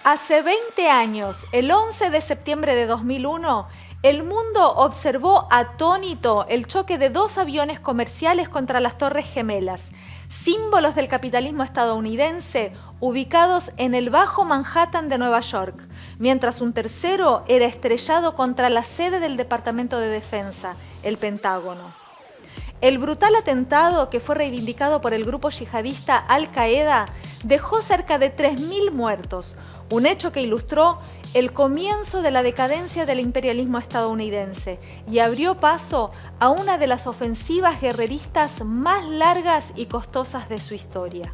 Hace 20 años, el 11 de septiembre de 2001, el mundo observó atónito el choque de dos aviones comerciales contra las Torres Gemelas, símbolos del capitalismo estadounidense ubicados en el Bajo Manhattan de Nueva York, mientras un tercero era estrellado contra la sede del Departamento de Defensa, el Pentágono. El brutal atentado, que fue reivindicado por el grupo yihadista Al-Qaeda, dejó cerca de 3.000 muertos, un hecho que ilustró el comienzo de la decadencia del imperialismo estadounidense y abrió paso a una de las ofensivas guerreristas más largas y costosas de su historia.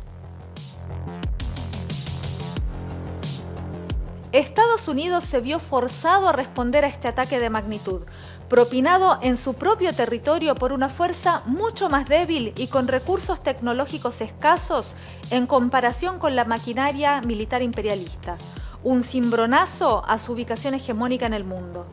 Estados Unidos se vio forzado a responder a este ataque de magnitud, propinado en su propio territorio por una fuerza mucho más débil y con recursos tecnológicos escasos en comparación con la maquinaria militar imperialista, un cimbronazo a su ubicación hegemónica en el mundo.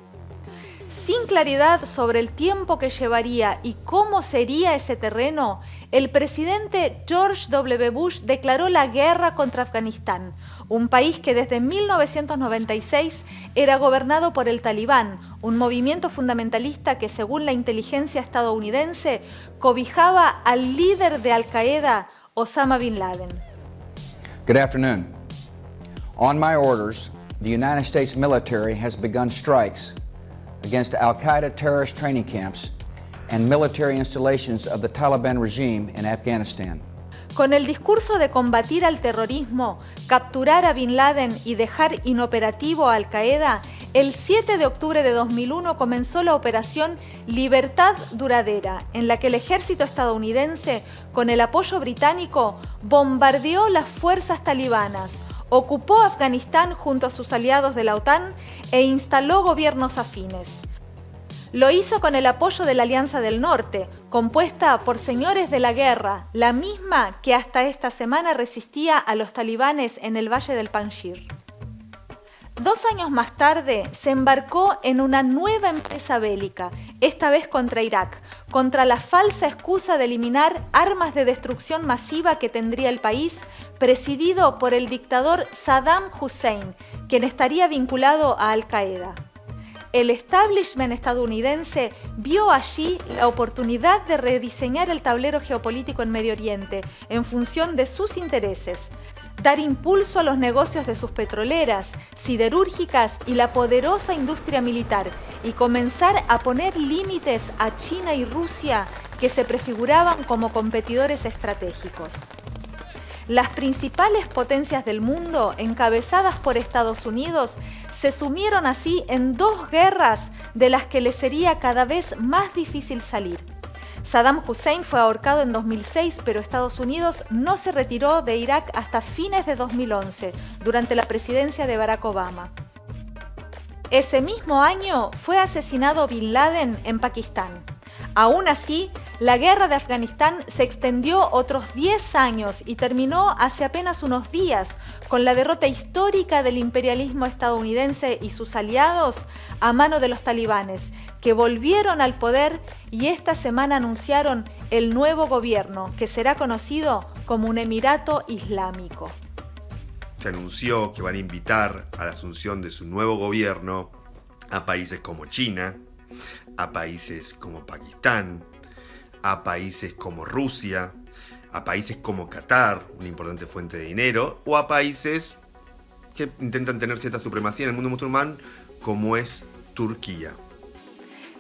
Sin claridad sobre el tiempo que llevaría y cómo sería ese terreno, el presidente George W. Bush declaró la guerra contra Afganistán, un país que desde 1996 era gobernado por el Talibán, un movimiento fundamentalista que, según la inteligencia estadounidense, cobijaba al líder de Al-Qaeda, Osama Bin Laden. Good afternoon. On my orders, the United States military has begun strikes against Al-Qaeda terrorist training camps and military installations of the Taliban regime in Afghanistan. Con el discurso de combatir al terrorismo, capturar a Bin Laden y dejar inoperativo a Al-Qaeda, el 7 de octubre de 2001 comenzó la operación Libertad Duradera, en la que el ejército estadounidense, con el apoyo británico, bombardeó las fuerzas talibanas, ocupó Afganistán junto a sus aliados de la OTAN e instaló gobiernos afines. Lo hizo con el apoyo de la Alianza del Norte, compuesta por señores de la guerra, la misma que hasta esta semana resistía a los talibanes en el Valle del Panjshir. 2 años más tarde se embarcó en una nueva empresa bélica, esta vez contra Irak, contra la falsa excusa de eliminar armas de destrucción masiva que tendría el país, presidido por el dictador Saddam Hussein, quien estaría vinculado a Al-Qaeda. El establishment estadounidense vio allí la oportunidad de rediseñar el tablero geopolítico en Medio Oriente en función de sus intereses, dar impulso a los negocios de sus petroleras, siderúrgicas y la poderosa industria militar y comenzar a poner límites a China y Rusia que se prefiguraban como competidores estratégicos. Las principales potencias del mundo, encabezadas por Estados Unidos, se sumieron así en 2 guerras de las que les sería cada vez más difícil salir. Saddam Hussein fue ahorcado en 2006, pero Estados Unidos no se retiró de Irak hasta fines de 2011, durante la presidencia de Barack Obama. Ese mismo año fue asesinado Bin Laden en Pakistán. Aún así, la guerra de Afganistán se extendió otros 10 años y terminó hace apenas unos días con la derrota histórica del imperialismo estadounidense y sus aliados a mano de los talibanes, que volvieron al poder y esta semana anunciaron el nuevo gobierno, que será conocido como un Emirato Islámico. Se anunció que van a invitar a la asunción de su nuevo gobierno a países como China, a países como Pakistán, a países como Rusia, a países como Qatar, una importante fuente de dinero, o a países que intentan tener cierta supremacía en el mundo musulmán, como es Turquía.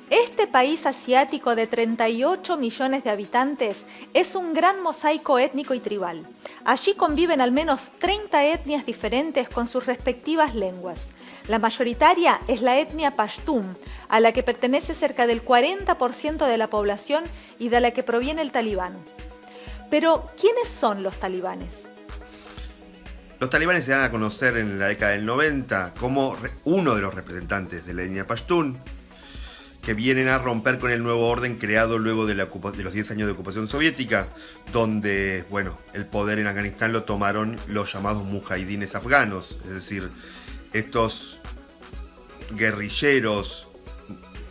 Este país asiático de 38 millones de habitantes es un gran mosaico étnico y tribal. Allí conviven al menos 30 etnias diferentes con sus respectivas lenguas. La mayoritaria es la etnia pashtún, a la que pertenece cerca del 40% de la población y de la que proviene el talibán. Pero, ¿quiénes son los talibanes? Los talibanes se dan a conocer en la década del 90 como uno de los representantes de la etnia pashtún, que vienen a romper con el nuevo orden creado luego de los 10 años de ocupación soviética, donde, el poder en Afganistán lo tomaron los llamados mujahidines afganos, es decir, estos guerrilleros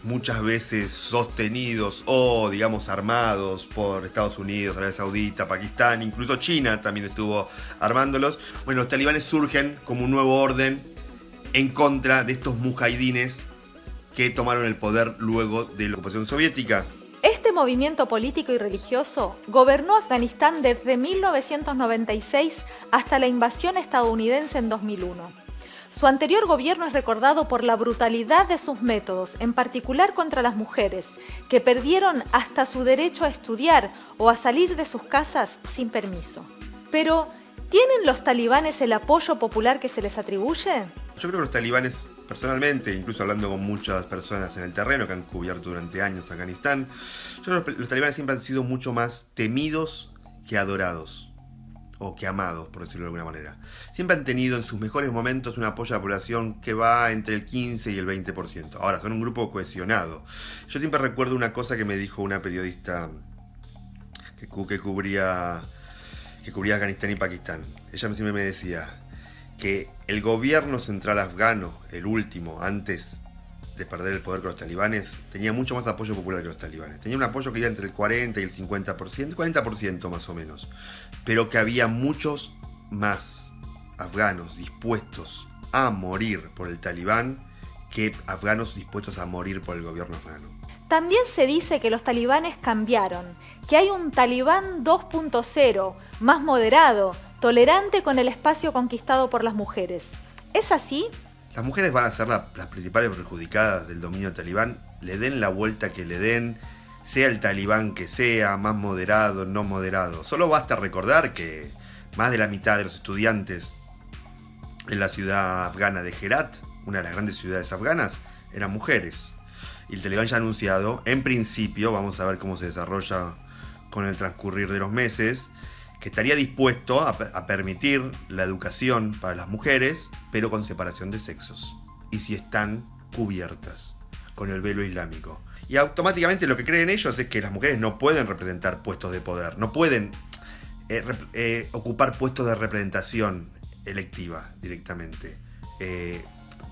muchas veces sostenidos o, digamos, armados por Estados Unidos, Arabia Saudita, Pakistán, incluso China también estuvo armándolos. Bueno, los talibanes surgen como un nuevo orden en contra de estos mujahidines que tomaron el poder luego de la ocupación soviética. Este movimiento político y religioso gobernó Afganistán desde 1996 hasta la invasión estadounidense en 2001. Su anterior gobierno es recordado por la brutalidad de sus métodos, en particular contra las mujeres, que perdieron hasta su derecho a estudiar o a salir de sus casas sin permiso. Pero, ¿tienen los talibanes el apoyo popular que se les atribuye? Yo creo que los talibanes, personalmente, incluso hablando con muchas personas en el terreno que han cubierto durante años Afganistán, yo creo que los talibanes siempre han sido mucho más temidos que adorados. O que amados, por decirlo de alguna manera. Siempre han tenido en sus mejores momentos un apoyo a la población que va entre el 15 y el 20%. Ahora, son un grupo cohesionado. Yo siempre recuerdo una cosa que me dijo una periodista que cubría Afganistán y Pakistán. Ella siempre me decía que el gobierno central afgano, el último, antes de perder el poder con los talibanes, tenía mucho más apoyo popular que los talibanes. Tenía un apoyo que iba entre el 40 y el 50%, 40% más o menos. Pero que había muchos más afganos dispuestos a morir por el talibán que afganos dispuestos a morir por el gobierno afgano. También se dice que los talibanes cambiaron, que hay un talibán 2.0, más moderado, tolerante con el espacio conquistado por las mujeres. ¿Es así? Las mujeres van a ser las principales perjudicadas del dominio talibán, le den la vuelta que le den, sea el talibán que sea, más moderado, no moderado. Solo basta recordar que más de la mitad de los estudiantes en la ciudad afgana de Herat, una de las grandes ciudades afganas, eran mujeres. Y el talibán ya ha anunciado, en principio, vamos a ver cómo se desarrolla con el transcurrir de los meses, que estaría dispuesto a permitir la educación para las mujeres, pero con separación de sexos. Y si están cubiertas con el velo islámico. Y automáticamente lo que creen ellos es que las mujeres no pueden representar puestos de poder, no pueden ocupar puestos de representación electiva directamente.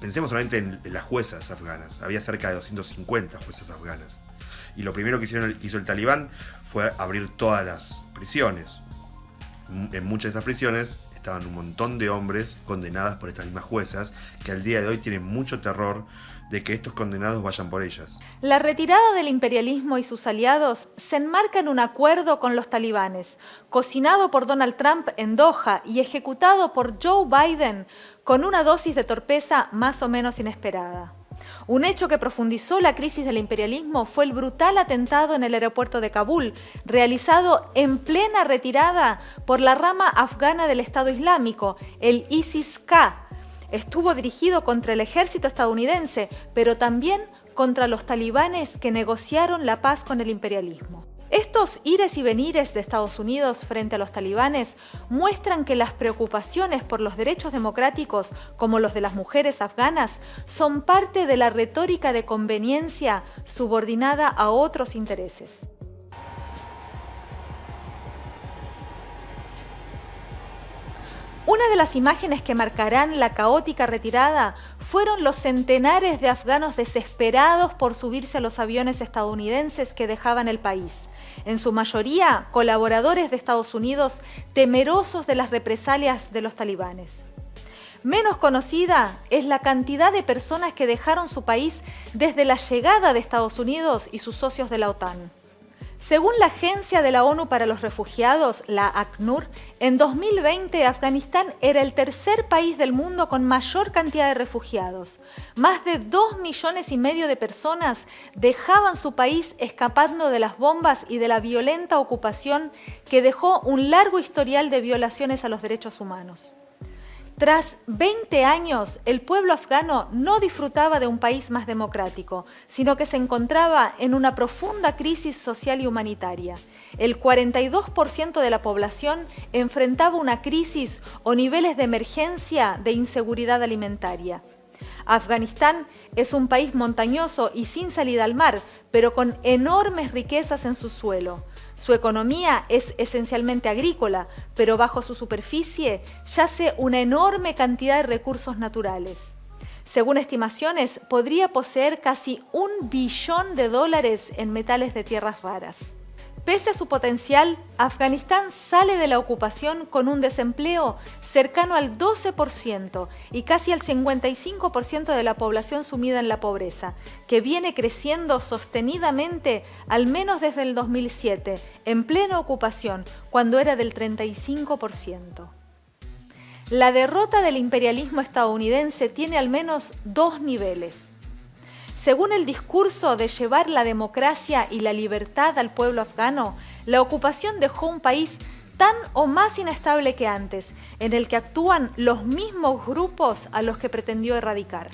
Pensemos solamente en las juezas afganas. Había cerca de 250 juezas afganas. Y lo primero que hizo el talibán fue abrir todas las prisiones. En muchas de esas prisiones estaban un montón de hombres condenadas por estas mismas juezas que al día de hoy tienen mucho terror de que estos condenados vayan por ellas. La retirada del imperialismo y sus aliados se enmarca en un acuerdo con los talibanes, cocinado por Donald Trump en Doha y ejecutado por Joe Biden con una dosis de torpeza más o menos inesperada. Un hecho que profundizó la crisis del imperialismo fue el brutal atentado en el aeropuerto de Kabul, realizado en plena retirada por la rama afgana del Estado Islámico, el ISIS-K. Estuvo dirigido contra el ejército estadounidense, pero también contra los talibanes que negociaron la paz con el imperialismo. Estos ires y venires de Estados Unidos frente a los talibanes muestran que las preocupaciones por los derechos democráticos, como los de las mujeres afganas, son parte de la retórica de conveniencia subordinada a otros intereses. Una de las imágenes que marcarán la caótica retirada fueron los centenares de afganos desesperados por subirse a los aviones estadounidenses que dejaban el país. En su mayoría, colaboradores de Estados Unidos temerosos de las represalias de los talibanes. Menos conocida es la cantidad de personas que dejaron su país desde la llegada de Estados Unidos y sus socios de la OTAN. Según la Agencia de la ONU para los Refugiados, la ACNUR, en 2020 Afganistán era el tercer país del mundo con mayor cantidad de refugiados. Más de 2,5 millones de personas dejaban su país escapando de las bombas y de la violenta ocupación que dejó un largo historial de violaciones a los derechos humanos. Tras 20 años, el pueblo afgano no disfrutaba de un país más democrático, sino que se encontraba en una profunda crisis social y humanitaria. El 42% de la población enfrentaba una crisis o niveles de emergencia de inseguridad alimentaria. Afganistán es un país montañoso y sin salida al mar, pero con enormes riquezas en su suelo. Su economía es esencialmente agrícola, pero bajo su superficie yace una enorme cantidad de recursos naturales. Según estimaciones, podría poseer casi $1 billón en metales de tierras raras. Pese a su potencial, Afganistán sale de la ocupación con un desempleo cercano al 12% y casi al 55% de la población sumida en la pobreza, que viene creciendo sostenidamente al menos desde el 2007, en plena ocupación, cuando era del 35%. La derrota del imperialismo estadounidense tiene al menos dos niveles. Según el discurso de llevar la democracia y la libertad al pueblo afgano, la ocupación dejó un país tan o más inestable que antes, en el que actúan los mismos grupos a los que pretendió erradicar.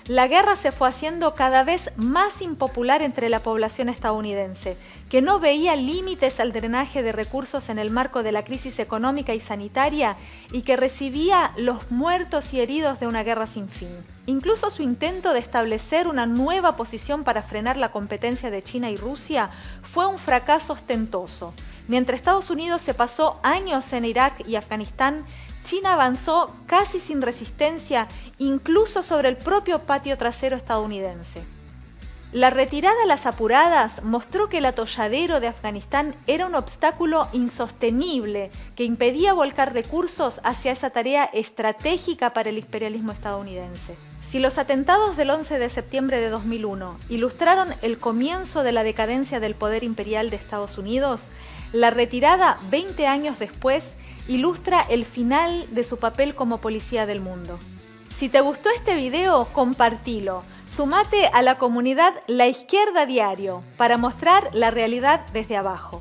La guerra se fue haciendo cada vez más impopular entre la población estadounidense, que no veía límites al drenaje de recursos en el marco de la crisis económica y sanitaria y que recibía los muertos y heridos de una guerra sin fin. Incluso su intento de establecer una nueva posición para frenar la competencia de China y Rusia fue un fracaso ostentoso. Mientras Estados Unidos se pasó años en Irak y Afganistán, China avanzó casi sin resistencia, incluso sobre el propio patio trasero estadounidense. La retirada a las apuradas mostró que el atolladero de Afganistán era un obstáculo insostenible que impedía volcar recursos hacia esa tarea estratégica para el imperialismo estadounidense. Si los atentados del 11 de septiembre de 2001 ilustraron el comienzo de la decadencia del poder imperial de Estados Unidos, la retirada 20 años después ilustra el final de su papel como policía del mundo. Si te gustó este video, compartilo. Sumate a la comunidad La Izquierda Diario para mostrar la realidad desde abajo.